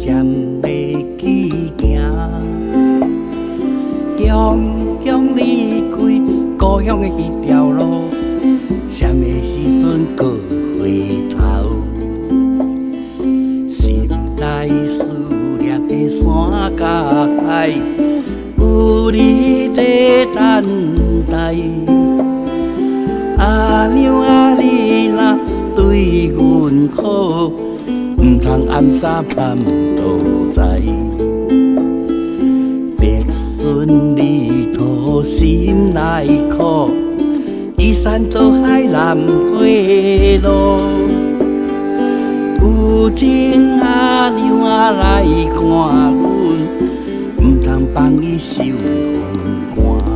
渐要去行。乡乡离开故乡的迄条路，什么时阵搁回头？心内思念的山甲海，有你在等待。阿娘啊，你若对阮好，唔通暗沙盼倒在。历顺旅途心内苦，依山做海南回路。有情阿娘啊来看阮，唔通放伊受风寒。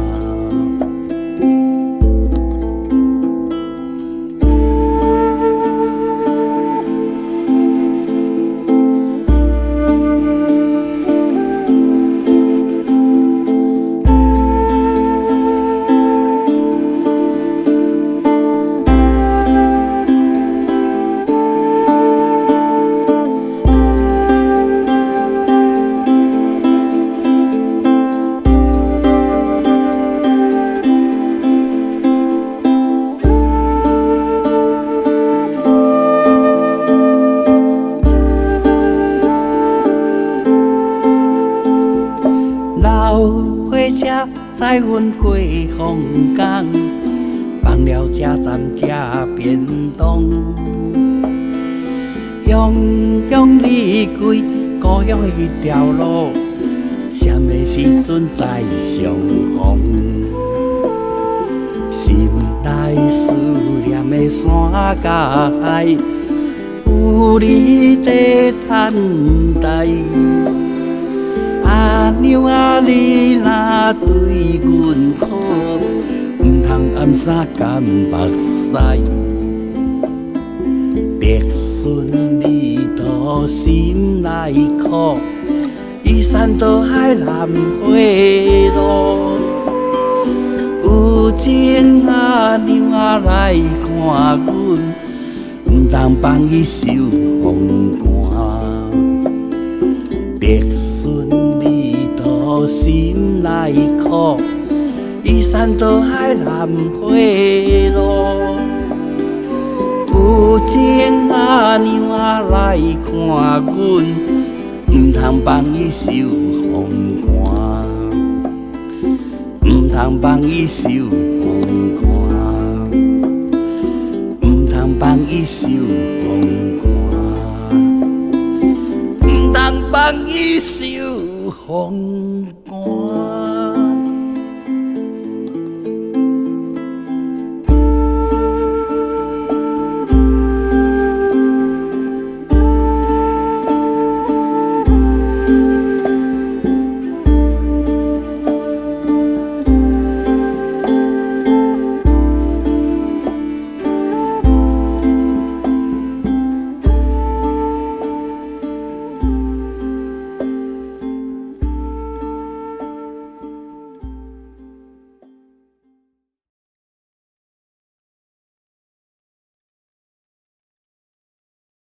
火车载阮过风港，放了车站吃便当。乡乡离开故乡迄条路，什么时阵再相逢？心内思念的山甲海，有你在等待。阿娘啊，你若对阮好，唔通暗沙干目屎。历顺旅途心内苦，依山倒海南回路。有情阿娘啊来看阮，唔通放伊受风寒。历顺旅途心内苦，依山倒海南回路。有情阿娘啊来看阮，唔通放伊受风寒，唔通放伊受风寒，唔通放伊受风寒，唔通放伊受风寒。